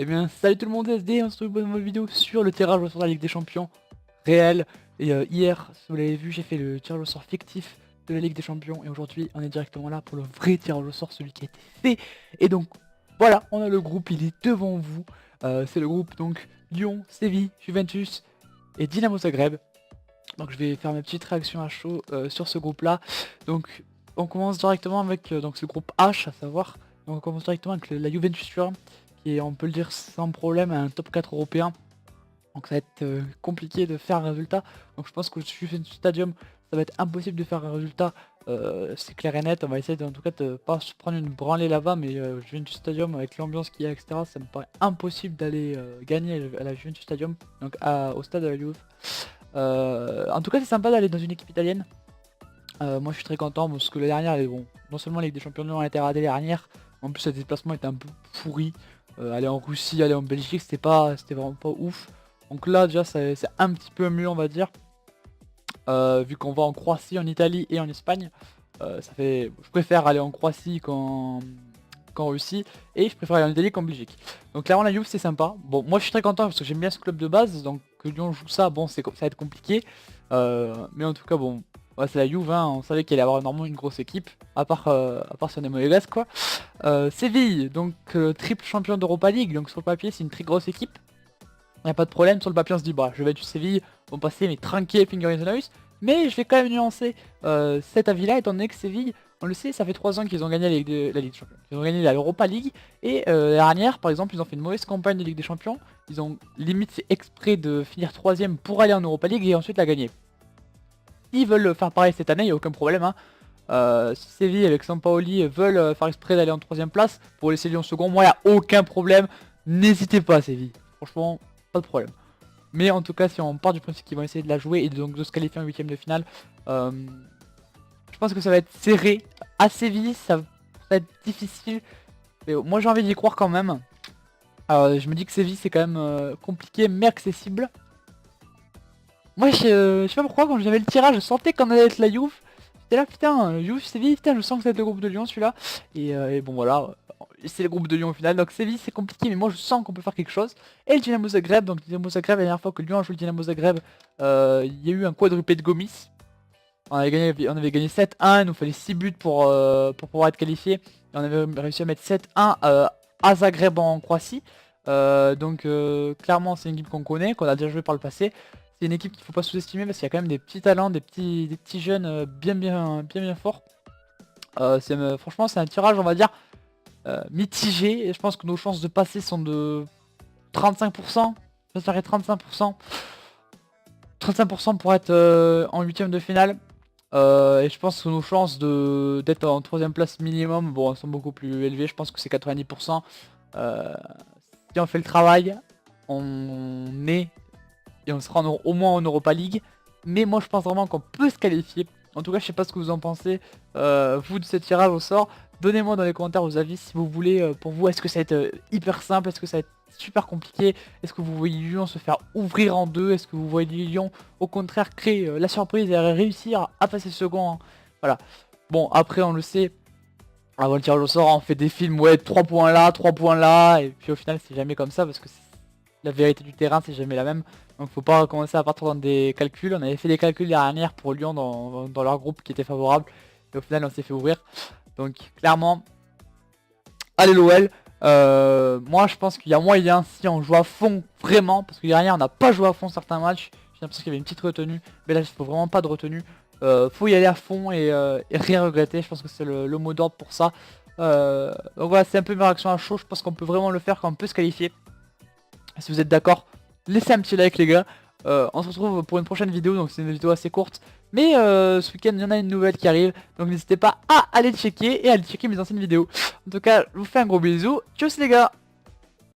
Eh bien, salut tout le monde, SD, on se retrouve pour une nouvelle vidéo sur le tirage au sort de la Ligue des Champions réel. Et hier, si vous l'avez vu, j'ai fait le tirage au sort fictif de la Ligue des Champions. Et aujourd'hui, on est directement là pour le vrai tirage au sort, celui qui a été fait. Et donc, voilà, on a le groupe, il est devant vous. C'est le groupe, donc, Lyon, Séville, Juventus et Dynamo Zagreb. Donc je vais faire ma petite réaction à chaud sur ce groupe-là. Donc, on commence directement avec donc ce groupe H, à savoir. Donc on commence directement avec la Juventus Turin, qui est, on peut le dire sans problème, un top 4 européen. Donc ça va être compliqué de faire un résultat. Donc je pense que je fais une Stadium, ça va être impossible de faire un résultat. C'est clair et net. On va essayer en tout cas de pas se prendre une branlée là-bas. Mais Juventus Stadium, avec l'ambiance qu'il y a, etc., ça me paraît impossible d'aller gagner à la Juventus Stadium. Donc au stade de la Juve. En tout cas c'est sympa d'aller dans une équipe italienne. Moi je suis très content parce que la dernière, bon, non seulement la Ligue des Champions a été ratée la dernière, en plus le déplacement était un peu pourri. Aller en Russie, aller en Belgique, c'était vraiment pas ouf. Donc là déjà c'est un petit peu mieux on va dire. Vu qu'on va en Croatie, en Italie et en Espagne. Je préfère aller en Croatie qu'en Russie. Et je préfère aller en Italie qu'en Belgique. Donc clairement la Juve c'est sympa. Bon moi je suis très content parce que j'aime bien ce club de base. Donc que Lyon joue ça, bon ça va être compliqué. Mais en tout cas bon, ouais, c'est la Juve, hein. On savait qu'il allait avoir normalement une grosse équipe. À part si on est monégasque quoi. Séville, donc triple champion d'Europa League. Donc sur le papier c'est une très grosse équipe. Y a pas de problème, sur le papier on se dit bah je vais du Séville, on va passer mais tranquille, finger in the nose. Mais je vais quand même nuancer cet avis là, étant donné que Séville, on le sait, ça fait 3 ans qu'ils ont gagné la Ligue des Champions. Ils ont gagné l'Europa League. Et la dernière par exemple ils ont fait une mauvaise campagne de Ligue des Champions. Ils ont limite fait exprès de finir 3ème pour aller en Europa League et ensuite la gagner. S'ils veulent faire pareil cette année, il n'y a aucun problème, hein. Si Séville avec Sampaoli veulent faire exprès d'aller en 3ème place pour laisser Lyon second, moi il n'y a aucun problème. N'hésitez pas Séville, franchement pas de problème. Mais en tout cas si on part du principe qu'ils vont essayer de la jouer et donc de se qualifier en 8ème de finale, je pense que ça va être serré. À Séville ça va être difficile, mais moi j'ai envie d'y croire quand même. Je me dis que Séville c'est quand même compliqué mais accessible. Moi je sais pas pourquoi quand j'avais le tirage je sentais qu'on allait être la Juve. J'étais là putain, Juve, Séville, putain je sens que c'est le groupe de Lyon celui-là. Et bon voilà, c'est le groupe de Lyon au final. Donc Séville c'est compliqué mais moi je sens qu'on peut faire quelque chose. Et le Dynamo Zagreb, donc le Dynamo Zagreb la dernière fois que Lyon a joué le Dynamo Zagreb, il y a eu un quadruplé de Gomis. On avait gagné 7-1, il nous fallait 6 buts pour pouvoir être qualifié. Et on avait réussi à mettre 7-1 à Zagreb en Croatie. Donc clairement c'est une équipe qu'on connaît, qu'on a déjà joué par le passé. C'est une équipe qu'il faut pas sous-estimer parce qu'il y a quand même des petits talents, des petits jeunes bien forts. Franchement c'est un tirage on va dire mitigé. Et je pense que nos chances de passer sont de 35%. Je dirais 35%. 35% pour être en 8ème de finale. Et je pense que nos chances d'être en 3ème place minimum, bon, elles sont beaucoup plus élevées. Je pense que c'est 90%. Si on fait le travail, on est et on sera au moins en Europa League. Mais moi je pense vraiment qu'on peut se qualifier. En tout cas je sais pas ce que vous en pensez vous de ce tirage au sort. Donnez-moi dans les commentaires vos avis si vous voulez. Pour vous est-ce que ça va être hyper simple, est-ce que ça va être super compliqué, est-ce que vous voyez Lyon se faire ouvrir en deux, est-ce que vous voyez Lyon au contraire créer la surprise et réussir à passer second, hein. Voilà. Bon après on le sait, avant le tirage au sort on fait des films, ouais 3 points là, 3 points là. Et puis au final c'est jamais comme ça parce que la vérité du terrain c'est jamais la même. Donc faut pas commencer à partir dans des calculs. On avait fait des calculs la dernière pour Lyon dans leur groupe qui était favorable. Et au final on s'est fait ouvrir. Donc clairement, allez l'OL. Moi je pense qu'il y a moyen si on joue à fond vraiment. Parce que dernière on n'a pas joué à fond certains matchs. J'ai l'impression qu'il y avait une petite retenue. Mais là il faut vraiment pas de retenue. Faut y aller à fond et rien regretter. Je pense que c'est le mot d'ordre pour ça. Donc voilà, c'est un peu ma réaction à chaud. Je pense qu'on peut vraiment le faire, qu'on peut se qualifier. Si vous êtes d'accord, laissez un petit like les gars. On se retrouve pour une prochaine vidéo, donc c'est une vidéo assez courte. Mais ce week-end il y en a une nouvelle qui arrive. Donc n'hésitez pas à aller checker et à aller checker mes anciennes vidéos. En tout cas, je vous fais un gros bisou. Tchuss les gars.